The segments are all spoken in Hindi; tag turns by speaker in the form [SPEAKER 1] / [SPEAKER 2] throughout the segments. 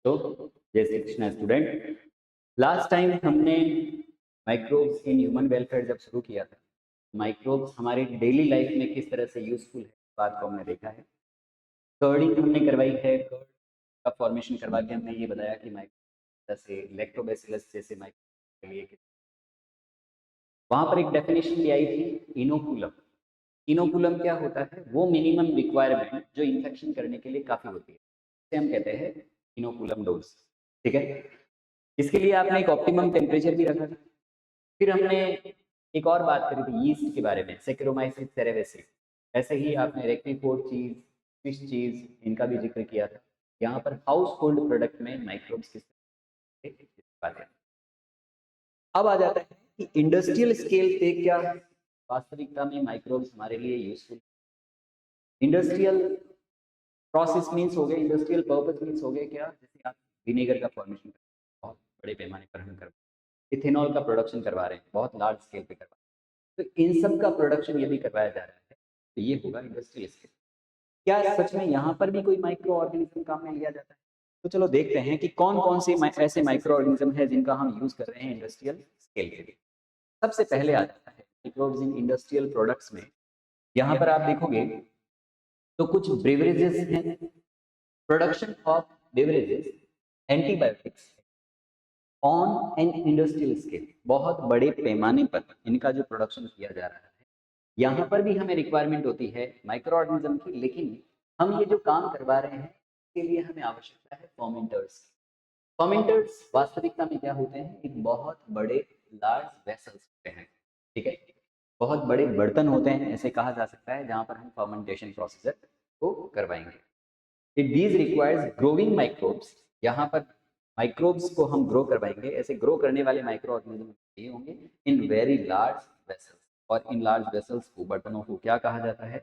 [SPEAKER 1] तो जय Shri Krishna student. Last time हमने माइक्रोब्स इन ह्यूमन वेलफेयर जब शुरू किया था, माइक्रोब्स हमारी डेली लाइफ में किस तरह से यूजफुल है बात को हमने देखा है। कर्डिंग हमने करवाई है, कर्ड का फॉर्मेशन करवा के हमने ये बताया कि माइक्रो जैसे लैक्टोबैसिलस जैसे माइक्रो के लिए वहां पर एक डेफिनेशन भी आई थी, इनोकुलम। इनोकुलम क्या होता है? वो मिनिमम रिक्वायरमेंट जो इन्फेक्शन करने के लिए काफी होती है, इसे हम कहते हैं इनोकुलम डोज। ठीक है, इसके लिए आपने एक ऑप्टिमम टेम्परेचर भी रखा था। फिर हमने एक और बात करी थी यीस्ट के बारे में, सेक्रोमाइसिस सेरेवेसिस। ऐसे ही आपने रेक्टिफोर्ड चीज, फिश चीज, इनका भी जिक्र किया था। यहाँ पर हाउस होल्ड प्रोडक्ट में माइक्रोब्स किस तरह से बात है। अब आ जाता है कि इंडस्ट्रियल स्केल पे क्या वास्तविकता में माइक्रोब्स हमारे लिए यूजफुल। इंडस्ट्रियल प्रोसेस मीन्स हो गए, इंडस्ट्रियल पर्पस मीन्स हो गए क्या, जैसे आप विनेगर का फॉर्मेशन बहुत बड़े पैमाने पर हम कर, इथेनॉल का प्रोडक्शन करवा रहे हैं, बहुत लार्ज स्केल पे करवा रहे हैं, तो इन सब का प्रोडक्शन यदि करवाया जा रहा है तो ये होगा इंडस्ट्रियल स्केल। क्या सच में यहाँ पर भी कोई माइक्रो ऑर्गेनिज्म काम में लिया जाता है? तो चलो देखते हैं कि कौन कौन से ऐसे माइक्रो ऑर्गेनिज्म है जिनका हम यूज कर रहे हैं इंडस्ट्रियल स्केल के लिए। सबसे पहले आ जाता है माइक्रोब्स इन इंडस्ट्रियल प्रोडक्ट्स में। यहाँ पर आप देखोगे तो कुछ ब्रेवरेजेस हैं, production of beverages, antibiotics on an industrial scale, बहुत बड़े पैमाने पर इनका जो प्रोडक्शन किया जा रहा है। यहाँ पर भी हमें रिक्वायरमेंट होती है माइक्रो ऑर्गेनिज्म की, लेकिन हम ये जो काम करवा रहे हैं इसके लिए हमें आवश्यकता है फर्मेंटर्स। फर्मेंटर्स वास्तविकता में क्या होते हैं? एक बहुत बड़े लार्ज वेसल्स होते हैं। ठीक है, बहुत बड़े बर्तन होते हैं ऐसे कहा जा सकता है, जहां पर हम फर्मेंटेशन प्रोसीजर को करवाएंगे। It these requires growing microbes, यहाँ पर माइक्रोब्स को हम ग्रो करवाएंगे, ऐसे ग्रो करने वाले माइक्रो ऑर्गेनिज्म चाहिए होंगे इन वेरी लार्ज वेसल्स। और इन लार्ज वेसल्स को, बर्तनों को क्या कहा जाता है?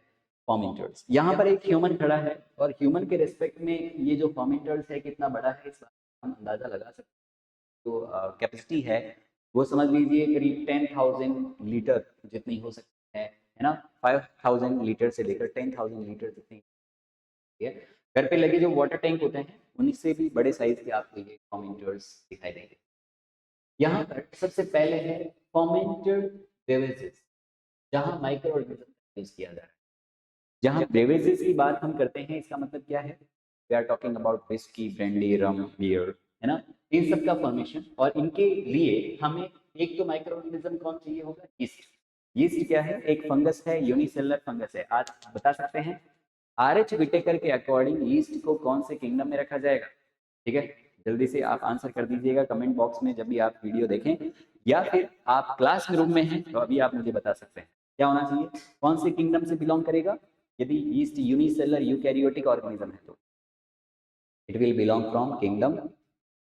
[SPEAKER 1] फर्मेंटर्स। यहाँ पर एक ह्यूमन खड़ा है और ह्यूमन के रेस्पेक्ट में ये जो फर्मेंटर्स है कितना बड़ा है इस बात का हम अंदाजा लगा सकते हैं। तो कैपेसिटी है वो समझ लीजिए करीब 10,000 लीटर जितनी हो सकती है ना, 5,000 लीटर से लेकर 10,000 लीटर जितनी है। घर पे लगे जो वाटर टैंक होते हैं उनसे भी बड़े साइज के आपको ये फर्मेंटर्स दिखाई देंगे। यहाँ पर सबसे पहले है फर्मेंटेड बेवरेजेस, जहाँ माइक्रो ऑर्गेनिज्म यूज किया जा रहा है। जहाँ बेवरेजेस की बात हम करते हैं इसका मतलब क्या है? We are talking about whisky, brandy, rum, beer, है ना, इन सब का फॉर्मेशन। और इनके लिए हमें एक तो माइक्रो ऑर्गेनिज्म कौन चाहिए होगा? यीस्ट। यीस्ट क्या है? एक फंगस है, यूनिसेलुलर फंगस है। आज बता सकते हैं आर.एच. विटेकर के अकॉर्डिंग ईस्ट को कौन से किंगडम में रखा जाएगा? ठीक है, जल्दी से आप आंसर कर दीजिएगा कमेंट बॉक्स में जब भी आप वीडियो देखें, या फिर आप क्लास रूम में हैं तो अभी आप मुझे बता सकते हैं क्या होना चाहिए, कौन से किंगडम से बिलोंग करेगा। यदि ईस्ट यूनिसेलुलर यूकैरियोटिक ऑर्गेनिज्म है तो it will belong from kingdom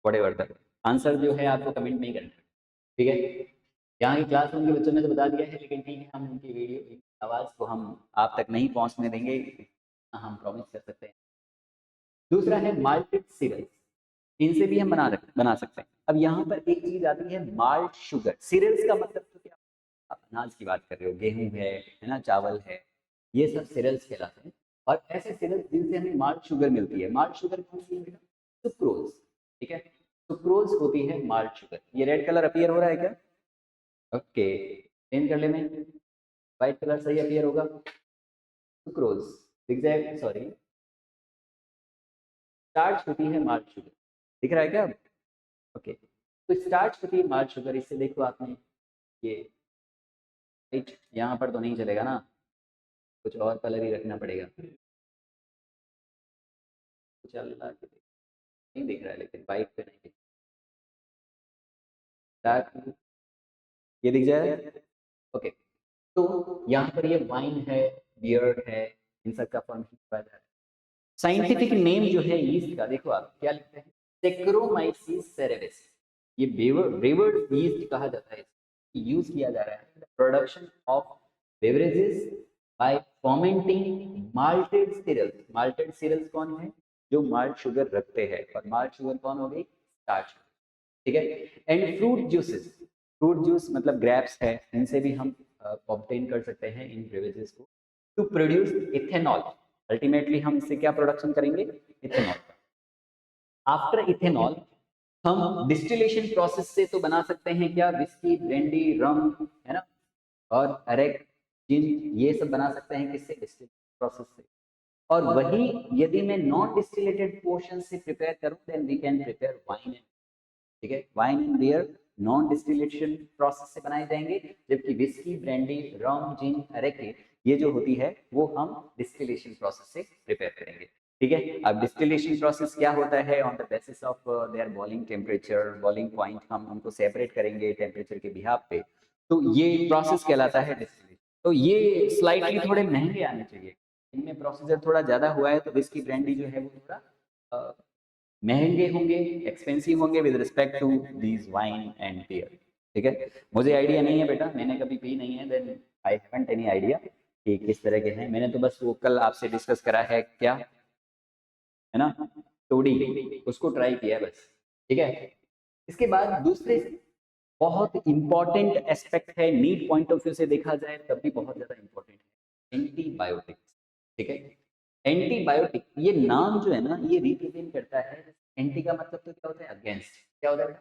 [SPEAKER 1] whatever the answer जो है आपको कमेंट में ही करना है। ठीक है, यहाँ की क्लासरूम के बच्चों ने तो बता दिया है, लेकिन ठीक है, हम उनकी वीडियो आवाज़ को हम आप तक नहीं पहुँचने देंगे, हम प्रॉमिस कर सकते हैं। दूसरा है माल्टेड सीरियल्स, इनसे भी हम बना सकते हैं। अब यहाँ पर एक चीज आती है माल्ट शुगर। सीरियल्स का मतलब तो क्या, आप अनाज की बात कर रहे हो, गेहूं है ना, चावल है, ये सब सीरियल्स कहलाते हैं। और ऐसे सीरियल्स जिनसे हमें माल्ट शुगर मिलती है। माल्ट शुगर कौन सी है बेटा? सुक्रोज। ठीक है, सुक्रोज होती है माल्ट शुगर। ये रेड कलर अपीयर हो रहा है क्या? ओके, चेंज कर लेना, व्हाइट कलर सही अपीयर होगा। सुक्रोज दिख जाएगा, सॉरी, स्टार्च होती है माल्ट शुगर, दिख रहा है क्या? ओके, तो स्टार्च होती है माल्ट शुगर। इससे देखो आपने ये राइट, यहाँ पर तो नहीं चलेगा ना, कुछ और कलर ही रखना पड़ेगा। कुछ अलग नहीं दिख रहा है, लेकिन वाइट पे नहीं दिख रहा, ये दिख जाएगा। ओके, तो यहाँ पर ये वाइन है, बियर है, इन सब का फॉर्मेशन किया जा रहा है। साइंटिफिक नेम जो है यीस्ट का, देखो आप क्या लिखते हैं, सेक्रोमाइसिस सेरेविस। ये ब्रेवर्ड यीस्ट कहा जाता है, यूज किया जा रहा है production of beverages by fermenting malted cereals. Malted cereals कौन है? जो माल्ट शुगर रखते हैं, और माल्ट शुगर कौन हो गई? स्टार्च। ठीक है, and fruit juices, fruit juice मतलब ग्रेप्स है, इनसे भी हम ऑब्टेन कर सकते हैं इन बेवरेजेस को टू प्रोड्यूस इथेनॉल। अल्टीमेटली हम इससे क्या प्रोडक्शन करेंगे? इथेनॉल। आफ्टर इथेनॉल हम डिस्टिलेशन प्रोसेस से तो बना सकते हैं क्या, विस्की, ब्रांडी, रम, है ना, और अरेक, जिन, ये सब बना सकते हैं किससे, डिस्टिलेशन प्रोसेस से। और वही यदि मैं नॉन डिस्टिलेटेड पोर्शन से प्रिपेयर करूं, then we can prepare wine, ठीक है, wine and beer non distillation process से बनाए जाएंगे, जबकि विस्की, ब्रांडी, रम, जिन, अरेके ये जो होती है वो हम डिस्टिलेशन प्रोसेस से प्रिपेयर करेंगे, ठीक है। अब डिस्टिलेशन प्रोसेस क्या होता है, on the basis of their boiling temperature, boiling point, हम उनको सेपरेट करेंगे टेम्परेचर के बिहाफ पे, तो ये प्रोसेस कहलाता है डिस्टिलेशन। तो ये स्लाइटली थोड़े महंगे आने चाहिए, इनमें प्रोसीजर थोड़ा ज्यादा हुआ है, तो विस्की, ब्रांडी जो है वो थोड़ा महंगे होंगे, एक्सपेंसिव होंगे with respect to these wine and beer, ठीक है। मुझे आइडिया नहीं है बेटा, मैंने कभी पी नहीं है, then I haven't any idea कि किस तरह के हैं। मैंने तो बस वो कल आपसे डिस्कस करा है, क्या है ना, तोड़ी, उसको ट्राई किया है बस, ठीक है। इसके बाद दूसरे बहुत इंपॉर्टेंट एस्पेक्ट है, नीड पॉइंट ऑफ व्यू से देखा जाए तब भी बहुत ज्यादा इंपॉर्टेंट है, एंटीबायोटिक्स, ठीक है। एंटीबायोटिक ये नाम जो है ना, ये रिप्रेजेंट करता है, एंटी का मतलब तो क्या होता है, अगेंस्ट, क्या होता है,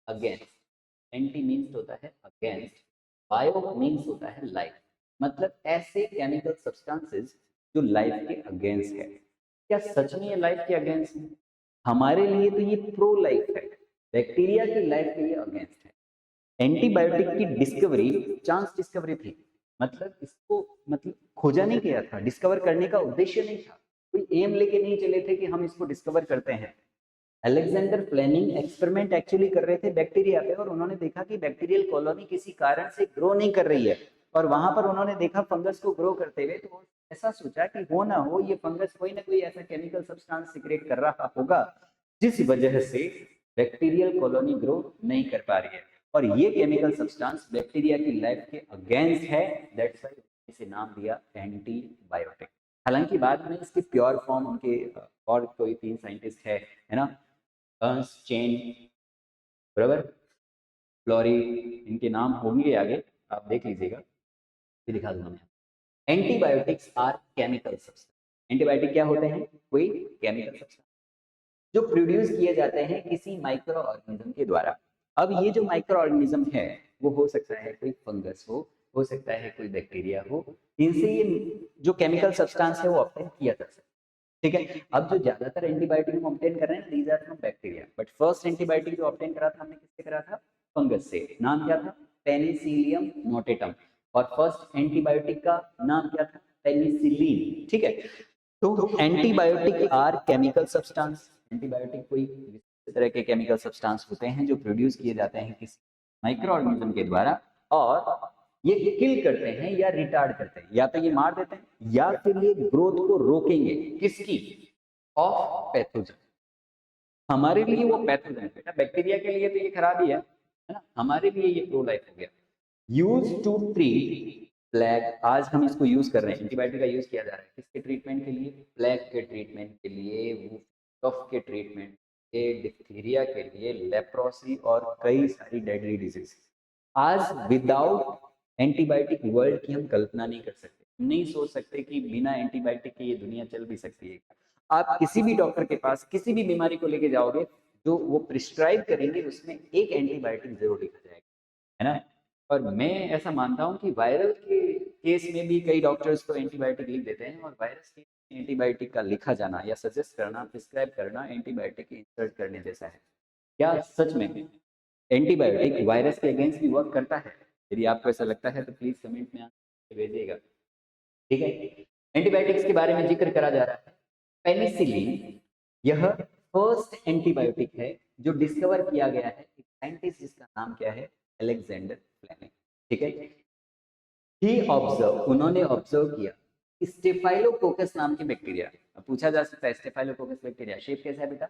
[SPEAKER 1] अगेंस्ट, एंटी मीन्स होता है अगेंस्ट, बायो मीन्स होता है लाइफ, मतलब ऐसे केमिकल सब्सटेंसेस जो लाइफ के अगेंस्ट है। क्या सच में ये लाइफ के अगेंस्ट है? हमारे लिए तो ये प्रो लाइफ है, बैक्टीरिया की लाइफ के लिए अगेंस्ट है। एंटीबायोटिक की डिस्कवरी चांस डिस्कवरी थी, मतलब इसको मतलब खोजा नहीं गया था, डिस्कवर करने का उद्देश्य नहीं था, कोई एम लेके नहीं चले थे कि हम इसको डिस्कवर करते हैं। अलेक्जेंडर फ्लेमिंग एक्सपेरिमेंट एक्चुअली कर रहे थे बैक्टीरिया पे, और उन्होंने देखा कि बैक्टीरियल कॉलोनी किसी कारण से ग्रो नहीं कर रही है, और वहां पर उन्होंने देखा फंगस को ग्रो करते हुए, तो ऐसा सोचा कि हो ना हो ये फंगस कोई ना कोई ऐसा केमिकल सब्सटेंस सिक्रेट कर रहा होगा जिस वजह से बैक्टीरियल कॉलोनी ग्रो नहीं कर पा रही है, और ये केमिकल सब्सटेंस बैक्टीरिया की लाइफ के अगेंस्ट है, दैट्स व्हाई इसे नाम दिया एंटीबायोटिक। हालांकि बाद में इसके प्योर फॉर्म उनके और कोई 3 साइंटिस्ट है ना, अर्न्स्ट चेन, बराबर, फ्लोरी, इनके नाम होंगे आगे, आप देख लीजिएगा, ये दिखा दूंगा मैं। Antibiotics are chemical substance, antibiotic क्या होते हैं, कोई केमिकल सब्सटेंस जो प्रोड्यूस किए जाते हैं किसी माइक्रो ऑर्गेनिज्म के द्वारा। अब ये जो माइक्रो ऑर्गेनिज्म है वो हो सकता है कोई फंगस हो सकता है कोई बैक्टीरिया हो, इनसे ये जो केमिकल सब्सटेंस है वो ऑब्टेन किया जा सकता है, ठीक है। अब जो ज्यादातर एंटीबायोटिक हम ऑब्टेन कर रहे हैं these are from bacteria, but first antibiotic जो ऑब्टेन करा था हमने किससे करा था, फंगस से, नाम क्या था, पेनिसिलियम नोटेटम, और फर्स्ट एंटीबायोटिक का नाम क्या था, पेनिसिलिन, ठीक है। तो antibiotic are chemical substance, antibiotic कोई इस तरह के केमिकल सब्सटेंस होते हैं जो प्रोड्यूस किए जाते हैं किसी माइक्रो ऑर्गेनिज्म के द्वारा, और ये किल करते हैं या रिटार्ड करते हैं, या तो ये मार देते हैं या फिर ये ग्रोथ को रोकेंगे, किसकी, ऑफ पैथोजन। हमारे लिए वो पैथोजन है बेटा, बैक्टीरिया के लिए तो ये खराबी है ना, हमारे लिए ये प्रो लाइफ हो गया। यूज टू ट्रीट प्लेग, आज हम इसको यूज कर रहे हैं, एंटीबायोटिक का यूज किया जा रहा है किसके ट्रीटमेंट के लिए, प्लेग के ट्रीटमेंट के लिए, वो कफ के ट्रीटमेंट के, डिप्थीरिया के लिए, लेप्रोसी और कई सारी डेडली डिजीज। आज विदाउट एंटीबायोटिक वर्ल्ड की हम कल्पना नहीं कर सकते, नहीं सोच सकते कि बिना एंटीबायोटिक के ये दुनिया चल भी सकती है। आप किसी भी डॉक्टर के पास किसी भी बीमारी को लेके जाओगे, जो वो प्रिस्क्राइब करेंगे उसमें एक एंटीबायोटिक जरूर लिखा जाएगा, है ना। और मैं ऐसा मानता हूँ कि वायरल के केस में भी कई डॉक्टर्स तो एंटीबायोटिक लिख देते हैं, और वायरस के एंटीबायोटिक का लिखा जाना या सजेस्ट करना, प्रिस्क्राइब करना एंटीबायोटिक इंसर्ट करने जैसा है। क्या सच में एंटीबायोटिक वायरस के अगेंस्ट भी वर्क करता है? यदि आपको ऐसा लगता है तो प्लीज कमेंट में भेजिएगा, ठीक है। एंटीबायोटिक्स के बारे में जिक्र करा जा रहा है, पेनिसिलिन यह फर्स्ट एंटीबायोटिक है जो डिस्कवर किया गया है, एक साइंटिस्ट जिसका नाम क्या है, अलेक्जेंडर फ्लेमिंग, ठीक है। ही ऑब्जर्व, उन्होंने ऑब्जर्व किया स्टेफाइलोकोकस नाम की बैक्टीरिया। अब पूछा जा सकता है स्टेफाइलोकोकस बैक्टीरिया शेप कैसा है बेटा,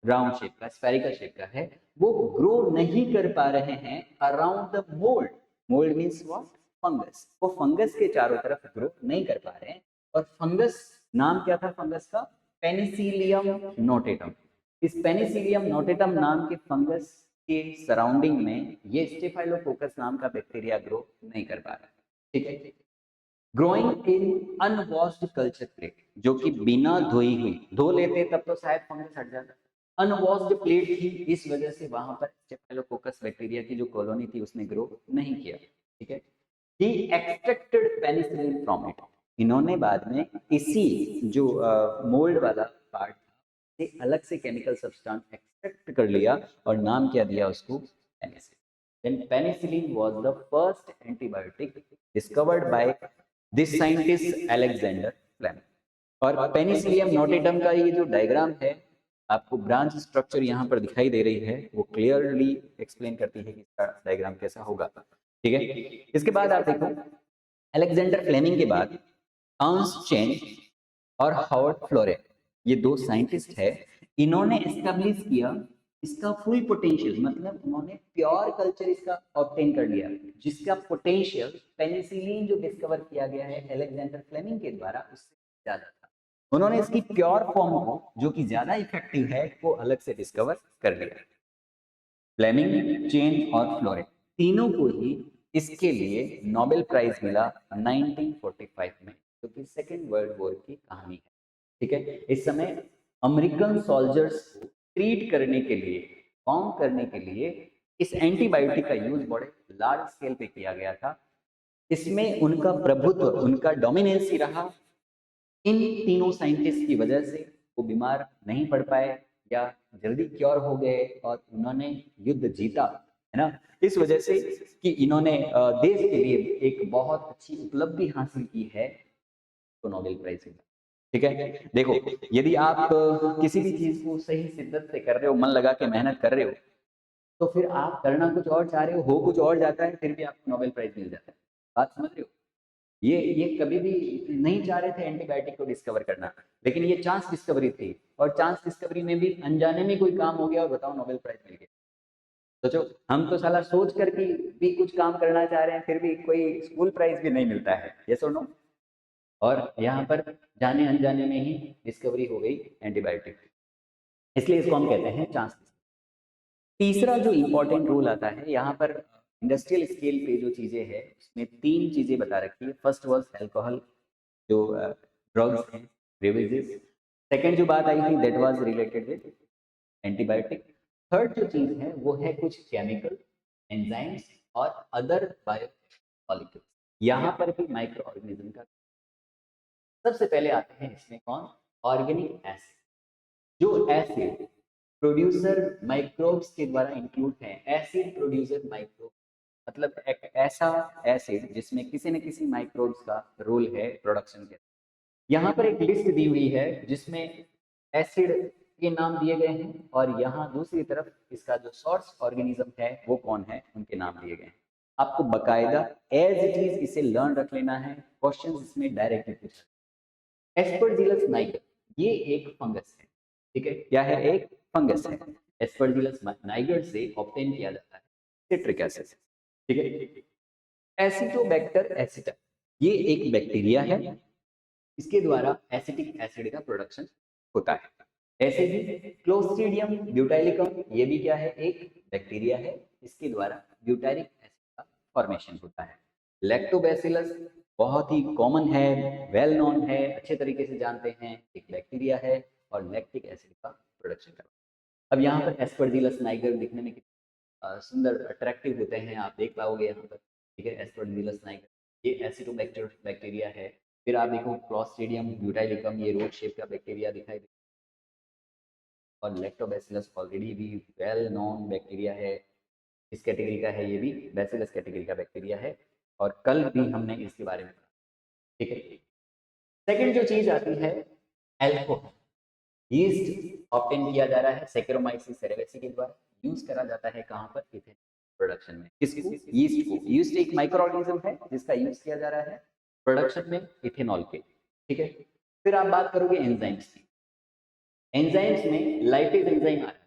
[SPEAKER 1] राउंड शेप का, स्फेरिकल शेप का है, वो ग्रो नहीं कर पा रहे हैं around the mould, mould means what, fungus, वो फंगस के चारों तरफ ग्रो नहीं कर पा रहे हैं, और फंगस नाम क्या था फंगस का, पेनिसिलियम नोटेटम। इस पेनिसिलियम नोटेटम नाम के फंगस के सराउंडिंग में ये स्टेफाइलोकोकस नाम का बैक्टीरिया ग्रो नहीं कर पा रहा है, ठीक है। Growing in unwashed culture plate, जो कि बिना धोई हुई, धो लेते तब तो शायद फंगस हट जाता, अनवॉश्ड प्लेट थी, इस वजह से वहां पर स्टेफिलोकोकस बैक्टीरिया की जो कॉलोनी थी उसने ग्रो नहीं किया। ठीक है, ही एक्सट्रैक्टेड पेनिसिलिन फ्रॉम इट। इन्होंने बाद में इसी जो मोल्ड वाला पार्ट था से अलग से केमिकल सब्सटेंस एक्सट्रैक्ट कर लिया और नाम क्या दिया उसको, penicillin. Then penicillin was the first antibiotic discovered by this scientist Alexander Fleming। और पेनिसिलियम नोटेटम का ये जो डायग्राम है, आपको ब्रांच स्ट्रक्चर यहाँ पर दिखाई दे रही है, वो क्लियरली एक्सप्लेन करती है कि इसका डायग्राम कैसा होगा। ठीक है, इसके बाद आप देखो अलेक्जेंडर फ्लेमिंग के बाद हांस चेन और हावर्ड फ्लोरे, ये दो साइंटिस्ट है, इन्होंने एस्टेब्लिश किया इसका फुल पोटेंशियल, मतलब उन्होंने प्योर कल्चर इसका ऑब्टेन कर लिया जिसका पोटेंशियल पेनिसिलिन जो डिस्कवर किया गया है अलेक्जेंडर फ्लेमिंग के द्वारा उससे ज्यादा था। उन्होंने इसकी प्योर फॉर्म को जो कि ज्यादा इफेक्टिव है वो अलग से डिस्कवर कर लिया। फ्लेमिंग, चेन और फ्लोरे तीनों को ही इसके लिए नोबेल प्राइज मिला 1945 में, जो कि सेकेंड वर्ल्ड वॉर की कहानी है। ठीक है, इस समय अमेरिकन सोल्जर्स को ट्रीट करने के लिए, फॉर्म करने के लिए इस एंटीबायोटिक का यूज बड़े लार्ज स्केल पे किया गया था। इसमें उनका प्रभुत्व, उनका डोमिनेंसी रहा। इन तीनों साइंटिस्ट की वजह से वो बीमार नहीं पड़ पाए या जल्दी क्योर हो गए और उन्होंने युद्ध जीता, है ना। इस वजह से कि इन्होंने देश के लिए एक बहुत अच्छी उपलब्धि हासिल की है, तो नोबेल प्राइज मिला। ठीक है, देखो यदि आप किसी भी चीज को सही शिद्दत से कर रहे हो, मन लगा के मेहनत कर रहे हो, तो फिर आप करना कुछ और चाह रहे हो कुछ और जाता है, फिर भी आपको नोबेल प्राइज मिल जाता है। बात समझ रहे हो? ये कभी भी नहीं चाह रहे थे एंटीबायोटिक को डिस्कवर करना, लेकिन ये चांस डिस्कवरी थी, और चांस डिस्कवरी में भी अनजाने में कोई काम हो गया और बताओ नोबेल प्राइज मिल गया। सोचो, हम तो साला सोच कर भी कुछ काम करना चाह रहे हैं, फिर भी कोई स्कूल प्राइज भी नहीं मिलता है, ये सुनो। और यहाँ पर जाने अनजाने में ही डिस्कवरी हो गई एंटीबायोटिक, इसलिए इसको हम कहते हैं चांस। तीसरा जो इंपॉर्टेंट रोल आता है यहाँ पर इंडस्ट्रियल स्केल पे जो चीजें हैं उसमें तीन चीजें बता रखी है। फर्स्ट वाज अल्कोहल, जो ड्रग्स हैं, बेवरेजेस। सेकंड जो बात आई थी that was related with antibiotic. Third जो चीज है वो है कुछ केमिकल, एंजाइम्स और अदर बायोमॉलिक्यूल्स। यहाँ पर भी माइक्रो ऑर्गेनिज्म का सबसे पहले आते हैं इसमें कौन, ऑर्गेनिक एसिड। जो एसिड प्रोड्यूसर माइक्रोब्स के द्वारा इंक्लूड है, एसिड प्रोड्यूसर माइक्रोब, मतलब एक ऐसा एसिड जिसमें किसी न किसी माइक्रोब्स का रोल है प्रोडक्शन के। यहाँ पर एक लिस्ट दी हुई है जिसमें एसिड के नाम दिए गए हैं, और यहाँ दूसरी तरफ इसका जो सोर्स ऑर्गेनिज्म है वो कौन है, उनके नाम दिए गए हैं। आपको बकायदा एज इट इज इसे लर्न रख लेना है, क्वेश्चन इसमें डायरेक्टली पूछा। एस्परजिलस नाइगर, ये एक फंगस है। ठीक है, क्या है, एक फंगस है। एस्परजिलस नाइगर से ऑब्टेन किया जाता है सिट्रिक एसिड। ठीक है, एसिटोबैक्टर एसिटा, ये एक बैक्टीरिया है, इसके द्वारा एसिटिक एसिड का प्रोडक्शन होता है। ऐसे ही क्लोस्ट्रीडियम ब्यूटाइलिकम, ये भी क्या है, एक बैक्टीरिया है, इसके द्वारा ब्यूटाइलिक एसिड का फॉर्मेशन होता है। लैक्टोबैसिलस बहुत ही कॉमन है, वेल नोन है, अच्छे तरीके से जानते हैं, एक बैक्टीरिया है और लैक्टिक एसिड का प्रोडक्शन करता है। अब यहाँ पर एस्परजिलस नाइगर दिखने में सुंदर अट्रैक्टिव होते हैं, आप देख पाओगे यहाँ पर। ठीक है, एस्परजिलस नाइगर ये एसिटोबैक्टर बैक्टीरिया है। फिर आप देखो क्लॉस्ट्रिडियम ब्यूटाइलिकम, ये रोड शेप का बैक्टीरिया दिखाई दे, और लैक्टोबैसिलस ऑलरेडी भी वेल नोन बैक्टीरिया है, इस कैटेगरी का है, ये भी बैसिलस कैटेगरी का बैक्टीरिया है, और कल भी हमने इसके बारे में पढ़ा। ठीक है, सेकंड जो चीज आती है अल्कोहल। यीस्ट ऑब्टेन किया जा रहा है सैकेरोमाइसिस सेरेवेसी के द्वारा, यूज करा जाता है कहां पर, इथेनॉल प्रोडक्शन में। किसको, यीस्ट को। यीस्ट एक माइक्रो ऑर्गेनिज्म है जिसका यूज किया जा रहा है प्रोडक्शन में इथेनॉल के। ठीक है, फिर आप बात करोगे एंजाइम्स की। एंजाइम्स में लाइपेज एंजाइम आ रहा है,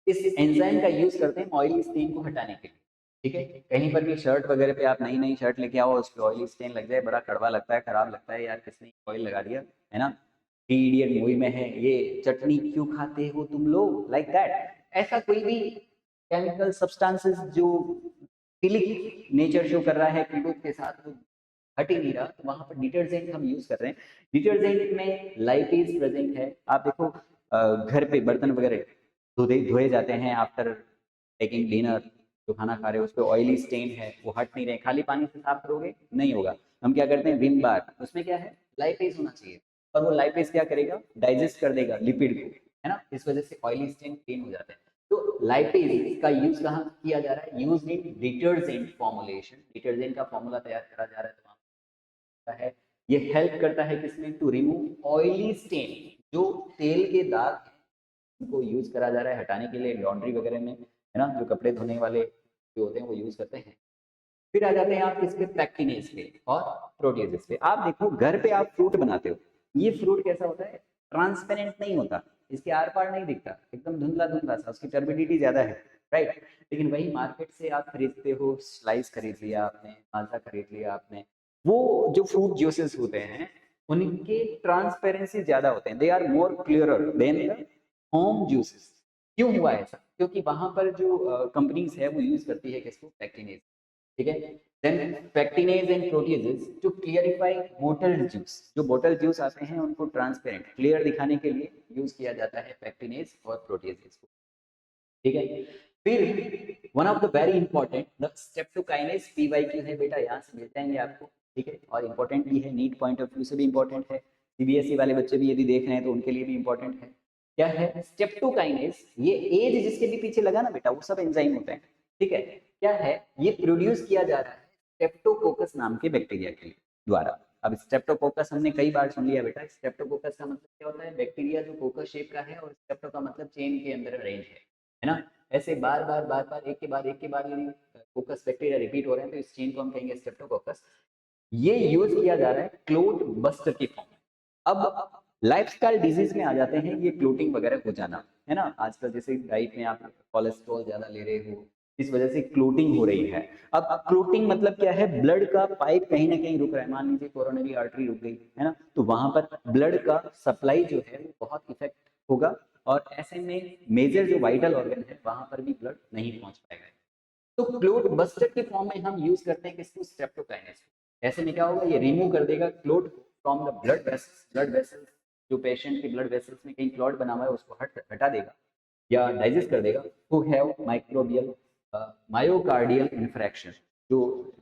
[SPEAKER 1] इस एंजाइम का यूज करते हैं ऑयली स्टेन को हटाने के लिए। ठीक है, कहीं पर भी शर्ट वगैरह पे आप नई नई शर्ट लेके आओ, उस पर ऑयली स्टेन लग जाए, बड़ा कड़वा लगता है, खराब लगता है, यार किसने ऑयल लगा दिया, है ना। थ्री इडियट मूवी में है, ये चटनी क्यों खाते हो तुम लोग, लाइक दैट। ऐसा कोई भी केमिकल सब्सटेंसेस जो फिलिक नेचर शो कर रहा है कीटों के साथ, वो हट ही नहीं रहा, तो वहां पर डिटर्जेंट हम यूज कर रहे हैं। डिटर्जेंट में लाइपेज प्रेजेंट है। आप देखो घर पे बर्तन वगैरह धोए जाते हैं आफ्टर टेकिंग डिनर, जो खाना खा रहे हो उस पर ऑयली स्टेन है वो हट नहीं रहे, खाली पानी से साफ करोगे नहीं होगा। हम क्या करते हैं, विम बार, उसमें क्या है, लाइपेज होना चाहिए, और वो लाइपेज क्या करेगा, डाइजेस्ट कर देगा लिपिड को, है ना, इस वजह से ऑयली स्टेन क्लीन हो जाते हैं। तो लाइपेज का यूज कहाँ किया जा रहा है, use in detergent formulation, detergent का फॉर्मूला तैयार करा जा रहा है, तो है ये हेल्प करता है किसमें, टू रिमूव ऑयली स्टेन, जो तेल के दाग हैं उनको यूज करा जा रहा है हटाने के लिए लॉन्ड्री वगैरह में, है ना, जो कपड़े धोने वाले जो होते हैं वो यूज करते हैं। फिर आ जाते हैं आप किस पे, पैक्टिनेज पे और प्रोटीजेस पे। आप देखो घर पे आप फ्रूट बनाते हो, ये फ्रूट कैसा होता है, ट्रांसपेरेंट नहीं होता, इसके आर पार नहीं दिखता, एकदम धुंधला धुंधला सा, उसकी टर्बिडिटी ज्यादा है, राइट। लेकिन वही मार्केट से आप खरीदते हो, स्लाइस खरीद लिया आपने, माजा खरीद लिया आपने, वो जो फ्रूट जूसेस होते हैं उनके ट्रांसपेरेंसी ज्यादा होते हैं, they are more clearer than the home juices. क्यों हुआ ऐसा, क्योंकि वहां पर जो कंपनीज है वो यूज करती है किसको, पैक्टिनेज, ठीक है। Then pectinase and proteases to clarify bottle juice, जो बोटल जूस आते हैं उनको ट्रांसपेरेंट क्लियर दिखाने के लिए यूज किया जाता है पैक्टिनेज और प्रोटीजेस को, ठीक है। फिर one of the very important the streptokinase, PYQ है बेटा, यहाँ से मिल जाएंगे आपको, ठीक है, और इंपॉर्टेंट भी है, नीट पॉइंट ऑफ व्यू से भी इंपॉर्टेंट है, सीबीएसई वाले बच्चे भी यदि देख रहे हैं तो उनके लिए भी इंपॉर्टेंट है। क्या है स्ट्रेप्टोकाइनेज, ये एज जिसके भी पीछे लगा ना बेटा वो सब एंजाइम होते हैं, ठीक है। क्या है, ये प्रोड्यूस किया जा रहा है स्ट्रेप्टोकोकस नाम के बैक्टीरिया के द्वारा। अब स्ट्रेप्टोकोकस हमने कई बार सुन लिया बेटा, स्ट्रेप्टोकोकस का मतलब क्या होता है, बैक्टीरिया जो कोकस शेप का है, और स्ट्रेप्टो का मतलब चेन के अंदर अरेंज है ना। ऐसे बार बार बार बार एक के बाद यदि कोकस बैक्टीरिया रिपीट हो रहे हैं तो इस चेन को हम कहेंगे स्ट्रेप्टोकोकस। ये यूज किया जा रहा है क्लोट बस्टर की फॉर्म में। अब लाइफस्टाइल डिजीज में आ जाते हैं ये क्लोटिंग वगैरह हो जाना, है ना, आजकल जैसे डाइट में आप कोलेस्ट्रॉल ज्यादा ले रहे हो, इस वजह से क्लोटिंग हो रही है। अब क्लोटिंग मतलब क्या है, ब्लड का पाइप कहीं ना कहीं रुक रहा है, मान लीजिए कोरोनरी आर्टरी रुक गई है ना, तो वहां पर ब्लड का सप्लाई जो है वो बहुत इफेक्ट होगा, और ऐसे में मेजर जो वाइटल ऑर्गन है वहां पर भी ब्लड नहीं पहुंच पाएगा। तो क्लोट बस्टर के फॉर्म में हम यूज करते हैं किसको, स्ट्रेप्टोकाइनेज। ऐसे में क्या होगा, ये रिमूव कर देगा clot from the blood vessels, blood vessels जो पेशेंट के ब्लड वेसल्स में कहीं क्लॉट बना हुआ है उसको हटा देगा या डाइजेस्ट कर देगा। Who have microbial myocardial infarction, जो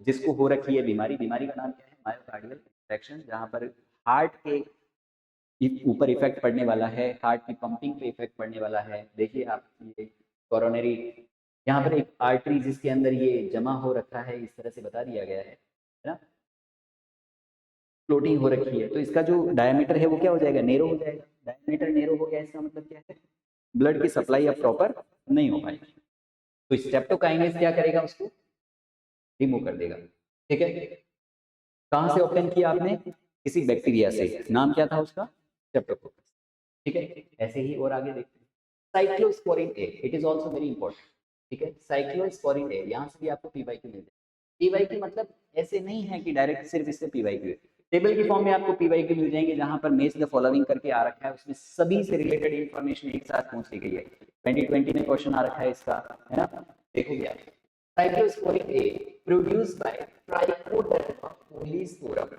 [SPEAKER 1] जिसको हो रखी है बीमारी, बीमारी का नाम क्या है, मायोकार्डियल इन्फ्रैक्शन, जहां पर हार्ट के ऊपर इफेक्ट पड़ने वाला है, हार्ट की पंपिंग पे इफेक्ट पड़ने वाला है। देखिए आप ये कोरोनरी, यहाँ पर एक आर्टरी जिसके अंदर ये जमा हो रखा है, इस तरह से बता दिया गया है ना, फ्लोटिंग हो रखी है, तो इसका जो डायमीटर है वो क्या हो जाएगा, नेरो हो जाएगा। डायमीटर नेरो हो गया, इसका मतलब क्या है, ब्लड की सप्लाई अब प्रॉपर नहीं हो पाएगी, तो स्ट्रेप्टोकाइनेज क्या करेगा, उसको रिमूव कर देगा, ठीक है। कहां से ऑब्टेन किया आपने, किसी बैक्टीरिया से, नाम क्या था उसका, स्ट्रेप्टोकोकस, ठीक है। ऐसे ही और आगे देखते हैं, cyclosporin A, it is also very important, ठीक है। साइक्लोस्पोरिन ए, यहाँ से भी आपको पीवाईक्यू मिल जाएगा। पीवाईक्यू मतलब ऐसे नहीं है कि डायरेक्ट सिर्फ इससे पीवाईक्यू, टेबल की फॉर्म में आपको पीवाईक्यू मिल जाएंगे, जहां पर मैच द फॉलोइंग करके आ रखा है, उसमें सभी से रिलेटेड इंफॉर्मेशन एक साथ पहुंच ली गई है। 2020 में क्वेश्चन आ रखा है इसका, है ना, देखोगे आप। Cyclosporin A produced by Trichoderma polysporum,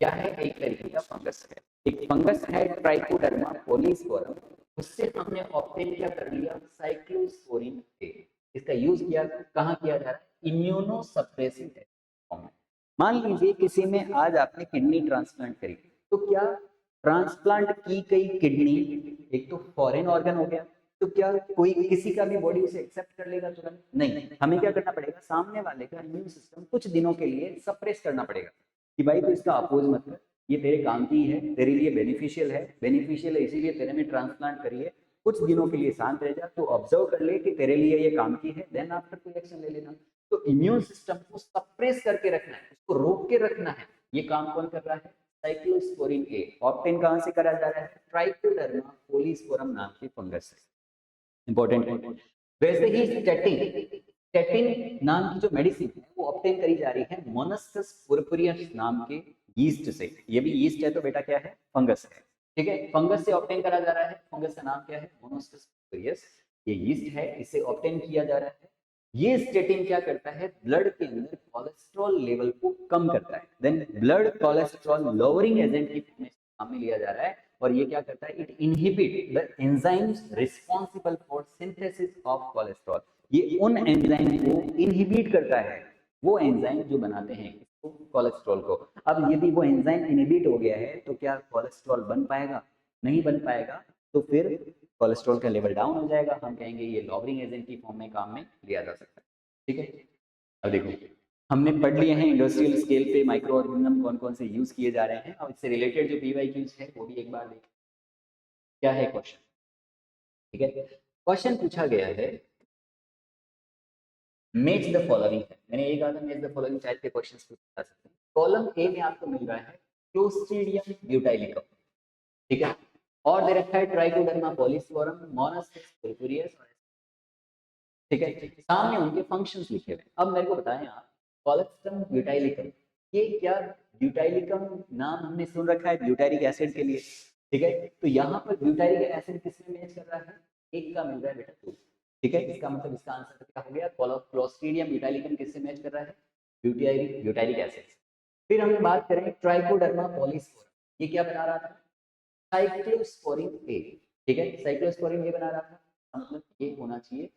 [SPEAKER 1] क्या है, एक तरीके का फंगस है, एक फंगस है ट्राइकोडर्मा पॉलीस्पोरम, उससे हमने ऑब्टेन क्या कर लिया, साइक्लोस्पोरिन ए। इसका यूज किया कहाँ किया जा रहा है, इम्यूनोसप्रेसिव फॉर्म में। मान लीजिए किसी में आज आपने किडनी ट्रांसप्लांट करी, तो क्या ट्रांसप्लांट की गई किडनी एक तो फॉरेन ऑर्गन हो गया, तो क्या कोई किसी का भी बॉडी उसे एक्सेप्ट कर लेगा तुरंत, नहीं, हमें क्या करना पड़ेगा, सामने वाले का इम्यून सिस्टम कुछ दिनों के लिए सप्रेस करना पड़ेगा कि भाई तो इसका अपोज मत कर, ये तेरे काम की है, तेरे लिए बेनिफिशियल है इसीलिए तेरे में ट्रांसप्लांट करिए, कुछ दिनों के लिए शांत रह जा, तो ऑब्जर्व कर ले कि तेरे लिए ये काम की है, देन आफ्टर कोई एक्शन ले लेना। तो इम्यून सिस्टम को सप्रेस करके रखना है, उसको रोक के रखना है, ये काम कौन कर रहा है, साइक्लोस्पोरिन ए। ऑब्टेन कहां से करा जा रहा है, ट्राइकोडर्मा पॉलीस्पोरम नाम की फंगस से, इंपॉर्टेंट। वैसे ही स्टेटिन नाम की जो मेडिसिन है वो ऑब्टेन करी जा रही है मोनस्कस पुरपुरियस नाम के यीस्ट से। ये भी यीस्ट है तो बेटा क्या है, फंगस है, ठीक है। फंगस से ऑब्टेन करा जा रहा है, फंगस का नाम क्या है, मोनस्कस पुरपुरियस, ये यीस्ट है, इससे ऑब्टेन किया जा रहा है। ये स्टेटिन क्या करता है, ब्लड के अंदर कोलेस्ट्रॉल लेवल को कम करता है, then blood cholesterol lowering agent की काम में लिया जा रहा है, और ये क्या करता है, it inhibit the enzymes responsible for synthesis of cholesterol. ये उन एंजाइम को इनहिबिट करता है, वो एंजाइम जो बनाते हैं कोलेस्ट्रॉल को। अब यदि वो एंजाइम इनहिबिट हो गया है तो क्या कोलेस्ट्रॉल बन पाएगा? नहीं बन पाएगा, तो फिर कोलेस्ट्रॉल का लेवल डाउन हो जाएगा, हम कहेंगे ये लॉवरिंग एजेंट की फॉर्म में काम में लिया जा सकता है। ठीक है, अब देखो हमने पढ़ लिए हैं इंडस्ट्रियल स्केल पे माइक्रो ऑर्गेनिज्म कौन कौन से यूज किए जा रहे हैं, और इससे रिलेटेड जो पीवाईक्यूज है वो भी एक बार देखें। क्या है क्वेश्चन? ठीक है, क्वेश्चन पूछा गया है मैच द फॉलोइंग है। मैंने ये कहा था मैच द फॉलोइंग टाइप के क्वेश्चंस पूछ सकते हैं। कॉलम ए में आपको मिल रहा है क्लोस्ट्रीडियम ब्यूटाइलिकम, ठीक है, और दे रखा है ट्राइकोडर्मा पॉलीस्पोरम, मोनास्टिस पुरपुरियस, ठीक है, सामने उनके फंक्शंस लिखे हुए। अब मेरे को बताएं आप, कोलेस्ट्रम ब्यूटाइलिकम, ये क्या ब्यूटाइलिकम नाम हमने सुन रखा है ब्यूटारिक एसिड के लिए, ठीक है, तो यहाँ पर ब्यूटारिक एसिड किसमें मैच कर रहा है? एक का मिल रहा है बेटा 2, ठीक है, इसका मतलब इसका आंसर क्या हो गया? क्लोस्ट्रीडियम ब्यूटाइलिकम किससे मैच कर रहा है? Butyric acid. फिर हम बात करें ट्राइकोडर्मा पॉलीस्पोरम, ये क्या बना रहा था? साइक्लोस्पोरिन ए, ठीक है, साइक्लोस्पोरिन ए बना रहा था, मतलब ये होना चाहिए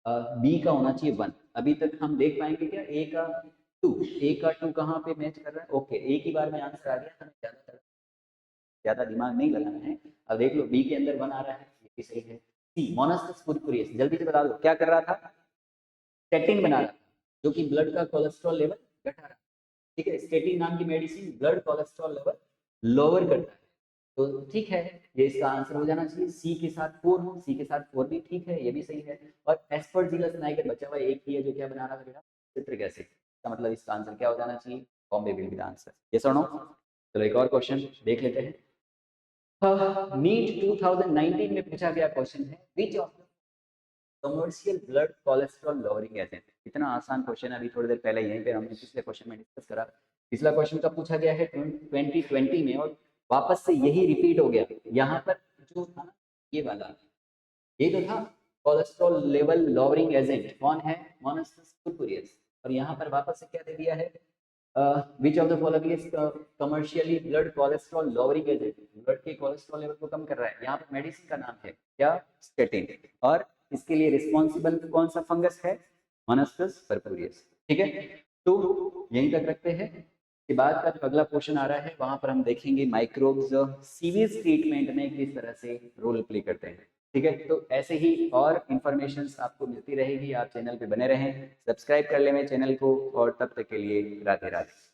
[SPEAKER 1] बी का होना चाहिए 1। अभी तक हम देख पाएंगे क्या? ए का 2, ए का 2 कहाँ पे मैच कर रहा है? ओके, एक ही बार में आंसर आ गया, हमें ज्यादा दिमाग नहीं लगाना है। अब देख लो बी के अंदर 1 आ रहा है, ये भी सही है। सी मोनास्टिस पुरपुरियस, जल्दी से बता दो क्या कर रहा था? स्टेटिन बना रहा था, जो कि ब्लड का कोलेस्ट्रॉल लेवल घटा रहा है, ठीक है, स्टेटिन नाम की medicine blood cholesterol level lower करता है, तो ठीक है, ये इसका आंसर हो जाना चाहिए। सी के साथ 4, सी के साथ 4 भी ठीक है, ये भी सही है। और एस्परजिलस नाइगर बचा हुआ एक ही है जो क्या बना रहा था बेटा? सिट्रिक एसिड, इसका मतलब इसका आंसर क्या हो जाना चाहिए? Bombay will be the answer. Yes और नो? चलो एक और क्वेश्चन देख लेते हैं। नीट 2019 में पूछा गया क्वेश्चन है, which of commercial blood cholesterol lowering agent. इतना आसान क्वेश्चन है, अभी थोड़ी देर पहले यहीं पे हमने पिछले क्वेश्चन में डिस्कस करा। पिछला क्वेश्चन कब पूछा गया है? 2020 में, और वापस से यही रिपीट हो गया। यहाँ पर जो था ये वाला, ये तो था कोलेस्ट्रॉल लेवल लोअरिंग एजेंट, कौन है? मोनास्टिस पुरपुरियस। और यहाँ पर वापस से क्या दे दिया है? Which of the following is commercially blood cholesterol lowering agent, blood के कोलेस्ट्रॉल लेवल को कम कर रहा है। यहाँ पर मेडिसिन का नाम है क्या? स्टेटिन। और इसके लिए रिस्पॉन्सिबल कौन सा फंगस है? मोनास्टिस पुरपुरियस, ठीक है, तो यहीं तक रखते हैं। के बाद का जो अगला क्वेश्चन आ रहा है वहां पर हम देखेंगे माइक्रोब्स सीवियस ट्रीटमेंट में किस तरह से रोल प्ले करते हैं, ठीक है। तो ऐसे ही और इंफॉर्मेशन आपको मिलती रहेगी, आप चैनल पे बने रहें, सब्सक्राइब कर ले मेरे चैनल को, और तब तक के लिए राधे राधे।